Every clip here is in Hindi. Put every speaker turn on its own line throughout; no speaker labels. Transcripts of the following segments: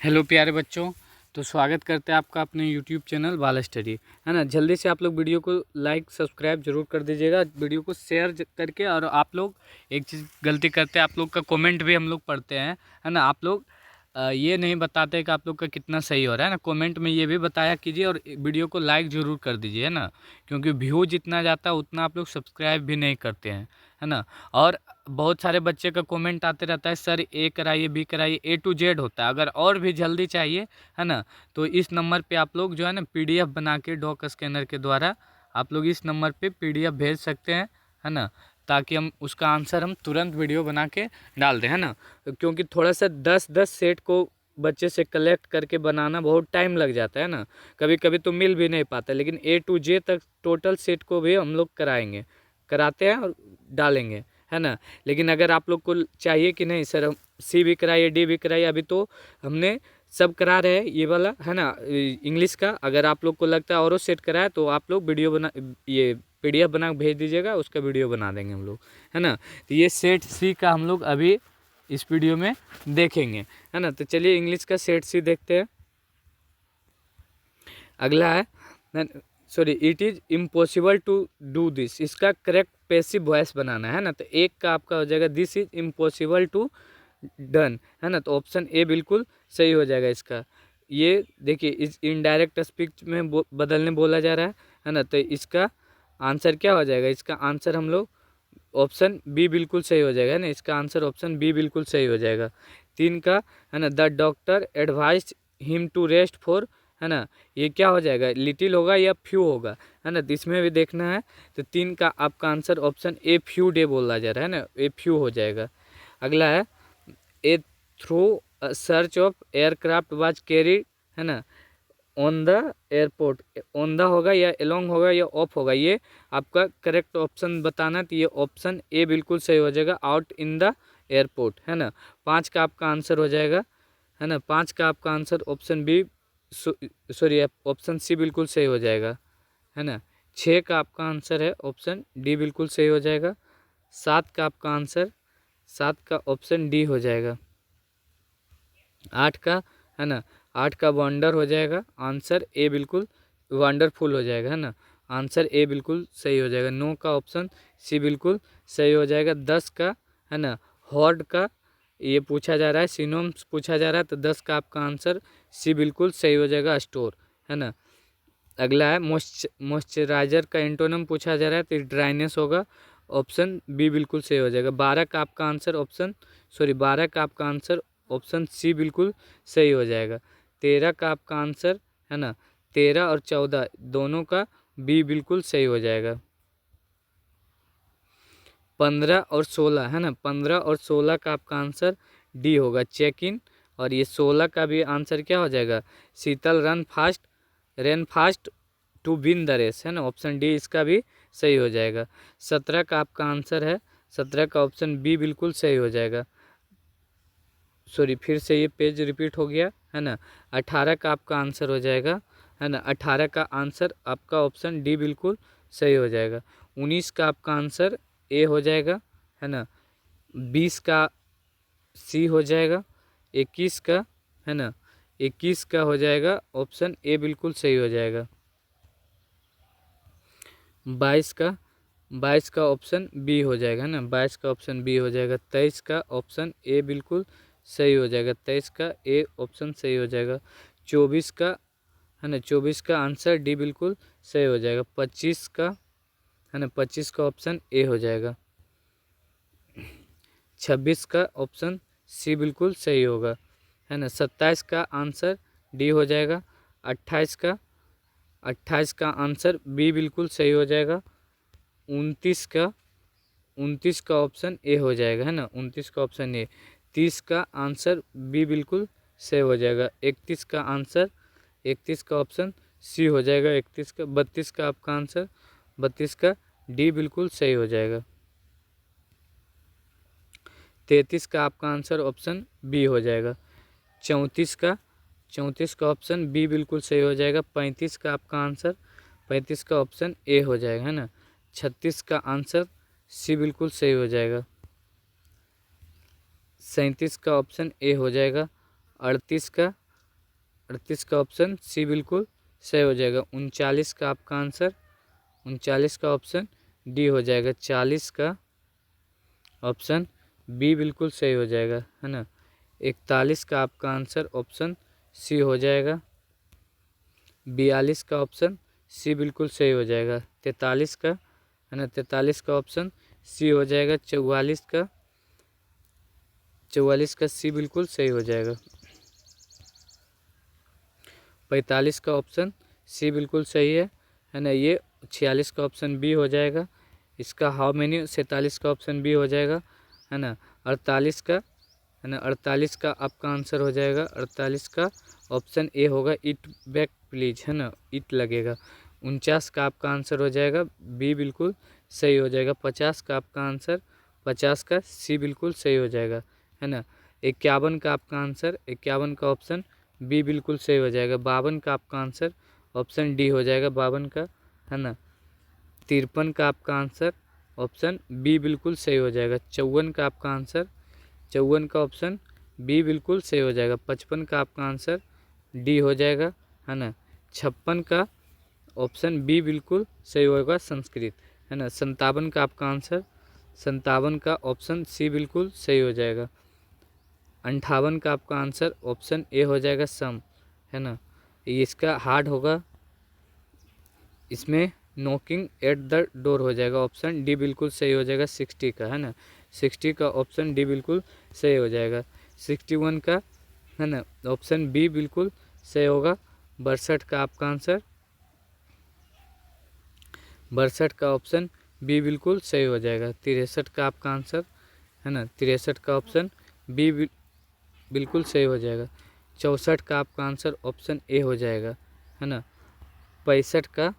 हेलो प्यारे बच्चों। तो स्वागत करते हैं आपका अपने यूट्यूब चैनल बाल स्टडी, है ना। जल्दी से आप लोग वीडियो को लाइक सब्सक्राइब जरूर कर दीजिएगा, वीडियो को शेयर करके। और आप लोग एक चीज़ गलती करते हैं, आप लोग का कमेंट भी हम लोग पढ़ते हैं, है ना। आप लोग ये नहीं बताते कि आप लोग का कितना सही हो रहा है ना। कमेंट में ये भी बताया कीजिए और वीडियो को लाइक ज़रूर कर दीजिए, है ना। क्योंकि व्यू जितना जाता है उतना आप लोग सब्सक्राइब भी नहीं करते हैं, है ना। और बहुत सारे बच्चे का कमेंट आते रहता है, सर ए कराइए बी कराइए, ए टू जेड होता है। अगर और भी जल्दी चाहिए, है ना, तो इस नंबर पे आप लोग जो है ना पीडीएफ बना के डॉक स्कैनर के द्वारा आप लोग इस नंबर पे पीडीएफ भेज सकते हैं, है ना। ताकि हम उसका आंसर हम तुरंत वीडियो बना के डाल दें, है ना। क्योंकि थोड़ा सा 10-10 सेट को बच्चे से कलेक्ट करके बनाना बहुत टाइम लग जाता है ना। कभी कभी तो मिल भी नहीं पाता, लेकिन ए टू जे तक टोटल सेट को भी हम लोग कराते हैं और डालेंगे, है ना। लेकिन अगर आप लोग को चाहिए कि नहीं सर हम सी भी कराइए डी भी कराइए, अभी तो हमने सब करा रहे हैं ये वाला, है ना, इंग्लिश का। अगर आप लोग को लगता है और सेट कराए तो आप लोग वीडियो बना, ये पीडीएफ बना भेज दीजिएगा, उसका वीडियो बना देंगे हम लोग, है ना। तो ये सेट सी का हम लोग अभी इस वीडियो में देखेंगे, है ना। तो चलिए इंग्लिश का सेट सी देखते हैं। अगला है sorry, it is impossible to do this. इसका करेक्ट पैसिव वॉइस बनाना है ना। तो एक का आपका हो जाएगा this is impossible to done, है ना। तो ऑप्शन ए बिल्कुल सही हो जाएगा इसका। ये देखिए इस इनडायरेक्ट स्पीच में बदलने बोला जा रहा है ना। तो इसका आंसर क्या हो जाएगा? इसका आंसर हम लोग ऑप्शन बी बिल्कुल सही हो जाएगा, है ना। इसका आंसर ऑप्शन बी बिल्कुल सही हो जाएगा। 3 का, है ना, the doctor advise him to rest for, है ना। ये क्या हो जाएगा? लिटिल होगा या फ्यू होगा, है ना। तो इसमें भी देखना है। तो 3 का आपका answer option a few day बोला जा रहा है ना, ए फ्यू हो जाएगा। अगला है a thorough search of aircraft was carried, है ना, on the airport. On the होगा या एलोंग होगा या ऑफ होगा, ये आपका करेक्ट ऑप्शन बताना। तो ये ऑप्शन ए बिल्कुल सही हो जाएगा, आउट इन द एयरपोर्ट, है ना। 5 का आपका आंसर हो जाएगा, है ना। 5 का आपका answer option B sorry option C बिल्कुल सही हो जाएगा, है ना। 6 का आपका आंसर है ऑप्शन डी बिल्कुल सही हो जाएगा। 7 का आपका आंसर 7 का ऑप्शन डी हो जाएगा। 8 का, है ना, 8 का वंडर हो जाएगा, आंसर ए बिल्कुल वंडरफुल हो जाएगा, है ना। आंसर ए बिल्कुल सही हो जाएगा। 9 का ऑप्शन सी बिल्कुल सही हो जाएगा। 10 का, है ना, हॉर्ड का ये पूछा जा रहा है, सिनोम्स पूछा जा रहा है। तो 10 का आपका आंसर सी बिल्कुल सही हो जाएगा, स्टोर, है ना। अगला है मॉइस्चराइजर का एंटोनिम पूछा जा रहा है, तो ड्राइनेस होगा, ऑप्शन बी बिल्कुल सही हो जाएगा। 12 का आपका आंसर ऑप्शन सॉरी 12 का आपका आंसर ऑप्शन सी बिल्कुल सही हो जाएगा। 13 का आपका आंसर, है ना, 13 और 14 दोनों का बी बिल्कुल सही हो जाएगा। 15 और 16, है ना, 15 और 16 का आपका आंसर डी होगा, चेक इन। और ये 16 का भी आंसर क्या हो जाएगा? Sheetal run fast to win the race, है ना। ऑप्शन डी इसका भी सही हो जाएगा। 17 का आपका आंसर है, 17 का ऑप्शन बी बिल्कुल सही हो जाएगा। सॉरी फिर से ये पेज रिपीट हो गया, है ना। 18 का आपका आंसर हो जाएगा, है ना। 18 का आंसर आपका ऑप्शन डी बिल्कुल सही हो जाएगा। 19 का आपका आंसर ए हो जाएगा, है ना। 20 का सी हो जाएगा। 21 का, है ना, 21 का हो जाएगा ऑप्शन ए बिल्कुल सही हो जाएगा। 22 का ऑप्शन बी हो जाएगा, है ना। 22 का ऑप्शन बी हो जाएगा। 23 का ऑप्शन ए बिल्कुल सही हो जाएगा। 23 का ए ऑप्शन सही हो जाएगा। 24 का, है ना, 24 का आंसर डी बिल्कुल सही हो जाएगा। 25 का, है ना, 25 का ऑप्शन ए हो जाएगा। 26 का ऑप्शन सी बिल्कुल सही होगा, है ना। 27 का आंसर डी हो जाएगा। 28 का 28 का आंसर बी बिल्कुल सही हो जाएगा। 29 का 29 का ऑप्शन ए हो जाएगा, है ना। 29 का ऑप्शन ए। 30 का आंसर बी बिल्कुल सही हो जाएगा। 31 का आंसर 31 का ऑप्शन सी हो जाएगा। 31 का 32 का आपका आंसर 32 का डी बिल्कुल सही हो जाएगा। 33 का आपका आंसर ऑप्शन बी हो जाएगा। 34 का ऑप्शन बी बिल्कुल सही हो जाएगा। 35 का आपका आंसर 35 का ऑप्शन ए हो जाएगा, है ना। 36 का आंसर सी बिल्कुल सही हो जाएगा। 37 का ऑप्शन ए हो जाएगा। 38 का 38 का ऑप्शन सी बिल्कुल सही हो जाएगा। 39 का आपका आंसर, 39 का ऑप्शन डी हो जाएगा। 40 का ऑप्शन बी बिल्कुल सही हो जाएगा, है ना। 41 का आपका आंसर ऑप्शन सी हो जाएगा। 42 का ऑप्शन सी बिल्कुल सही हो जाएगा। 43 का, है ना, 43 का ऑप्शन सी हो जाएगा। 44 का सी बिल्कुल सही हो जाएगा। 45 का ऑप्शन सी बिल्कुल सही है ना। ये 46 का ऑप्शन बी हो जाएगा। इसका हाउ मेनी 47 का ऑप्शन बी हो जाएगा, है ना। 48 का, है ना, 48 का आपका आंसर हो जाएगा। 48 का ऑप्शन ए होगा, इट बैक प्लीज, है ना, इट लगेगा। 49 का आपका आंसर हो जाएगा बी बिल्कुल सही हो जाएगा। 50 का आपका आंसर, 50 का सी बिल्कुल सही हो जाएगा, है ना। 51 का आपका आंसर, 51 का ऑप्शन बी बिल्कुल सही हो जाएगा। 52 का आपका आंसर ऑप्शन डी हो जाएगा, 52 का, है ना। 53 का आपका आंसर ऑप्शन बी बिल्कुल सही हो जाएगा। 54 का आपका आंसर, 54 का ऑप्शन बी बिल्कुल सही हो जाएगा। 55 का आपका आंसर डी हो जाएगा, है ना। 56 का ऑप्शन बी बिल्कुल सही होगा, संस्कृत, है ना। 57 का आपका आंसर, 57 का ऑप्शन सी बिल्कुल सही हो जाएगा। 58 का आपका आंसर ऑप्शन ए हो जाएगा, सम, है ना। इसका हार्ड होगा, इसमें नॉकिंग एट द डोर हो जाएगा, ऑप्शन डी बिल्कुल सही हो जाएगा। 60 का, है ना, 60 का ऑप्शन डी बिल्कुल सही हो जाएगा। 61 का, है ना, ऑप्शन बी बिल्कुल सही होगा। 62 का आपका आंसर, 62 का ऑप्शन बी बिल्कुल सही हो जाएगा। 63 का आपका आंसर, है ना, 63 का ऑप्शन बी बिल्कुल सही हो जाएगा। 64 का आपका आंसर ऑप्शन ए हो जाएगा, है ना। 65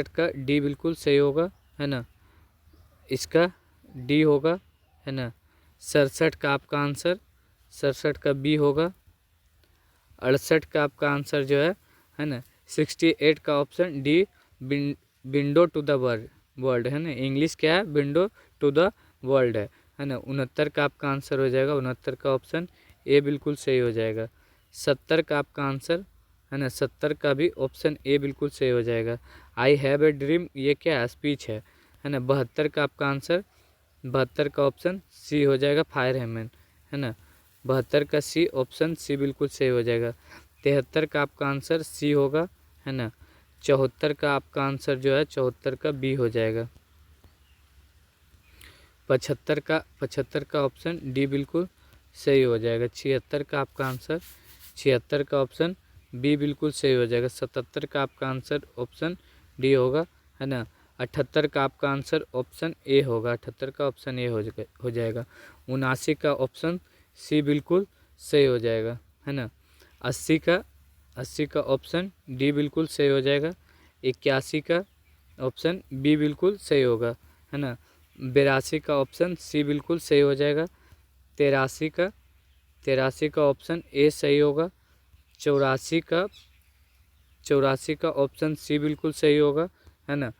का डी बिल्कुल सही होगा, है ना, इसका डी होगा, है ना। 67 का आपका आंसर, 67 का बी होगा। 68 का आपका आंसर जो है ना, 68 का option D, window to the world, है ना। इंग्लिश क्या है, विंडो टू द वर्ल्ड है ना। 69 का आपका आंसर हो जाएगा, 69 का ऑप्शन ए बिल्कुल सही हो जाएगा। 70 का आपका आंसर, है ना, 70 का भी ऑप्शन ए बिल्कुल सही हो जाएगा। आई हैव ए ड्रीम, ये क्या है, स्पीच है ना। 72 का आपका आंसर, 72 का ऑप्शन सी हो जाएगा, फायर हेमन, है ना। 72 का सी, ऑप्शन सी बिल्कुल सही हो जाएगा। 73 का आपका आंसर सी होगा, है ना। 74 का आपका आंसर जो है, 74 का बी हो जाएगा। 75 का ऑप्शन डी बिल्कुल सही हो जाएगा। 76 का आपका आंसर, 76 का ऑप्शन बी बिल्कुल सही हो जाएगा। 77 का आपका आंसर ऑप्शन डी होगा, है ना। 78 का आपका आंसर ऑप्शन ए होगा, 78 का ऑप्शन ए हो जाएगा। 79 का ऑप्शन सी बिल्कुल सही हो जाएगा, है ना। 80 का ऑप्शन डी बिल्कुल सही हो जाएगा। 81 का ऑप्शन बी बिल्कुल सही होगा, है ना। 82 का ऑप्शन सी बिल्कुल सही हो जाएगा। 83 का ऑप्शन ए सही होगा। 84 का ऑप्शन सी बिल्कुल सही होगा, है ना।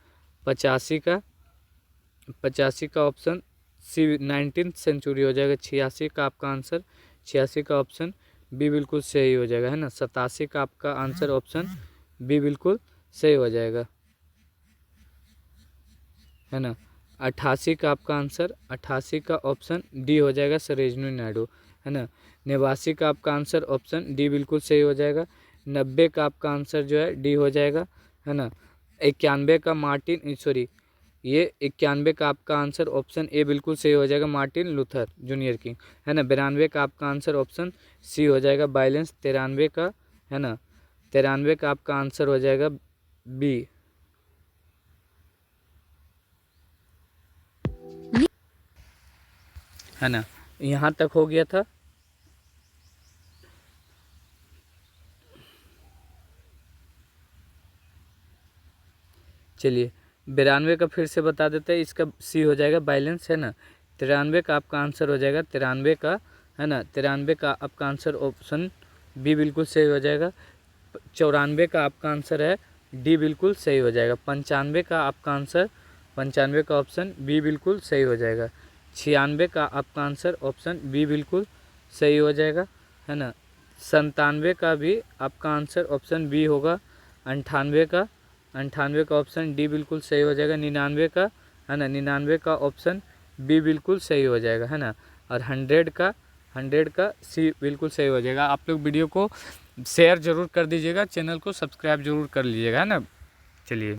85 का ऑप्शन सी 19th सेंचुरी हो जाएगा। 86 का आपका आंसर, 86 का ऑप्शन बी बिल्कुल सही हो जाएगा, है ना। 87 का आपका आंसर ऑप्शन बी बिल्कुल सही हो जाएगा, है ना। 88 का आपका आंसर, 88 का ऑप्शन डी हो जाएगा, सरोजिनी नायडू, है ना। 89 का आपका आंसर ऑप्शन डी बिल्कुल सही हो जाएगा। 90 का आपका आंसर जो है डी हो जाएगा, है ना। 91 का मार्टिन, सॉरी, ये 91 का आपका आंसर ऑप्शन ए बिल्कुल सही हो जाएगा, मार्टिन लूथर जूनियर किंग, है ना। 92 का आपका आंसर ऑप्शन सी हो जाएगा, बैलेंस। 93 का, है ना, 93 का आपका आंसर हो जाएगा बी, है ना। यहाँ तक हो गया था। चलिए 92 का फिर से बता देते हैं, इसका सी हो जाएगा, बैलेंस, है ना। 93 का आपका आंसर हो जाएगा, 93 का, है ना, 93 का आपका आंसर ऑप्शन बी बिल्कुल सही हो जाएगा। 94 का आपका आंसर है डी बिल्कुल सही हो जाएगा। 95 का आपका आंसर, 95 का ऑप्शन बी बिल्कुल सही हो जाएगा। 96 का आपका आंसर ऑप्शन बी बिल्कुल सही हो जाएगा, है ना। 97 का भी आपका आंसर ऑप्शन बी होगा। 98 का ऑप्शन डी बिल्कुल सही हो जाएगा। 99 का है ना, 99 का ऑप्शन बी बिल्कुल सही हो जाएगा, है ना। और 100 का सी बिल्कुल सही हो जाएगा। आप लोग वीडियो को शेयर ज़रूर कर दीजिएगा, चैनल को सब्सक्राइब जरूर कर लीजिएगा, है ना। चलिए।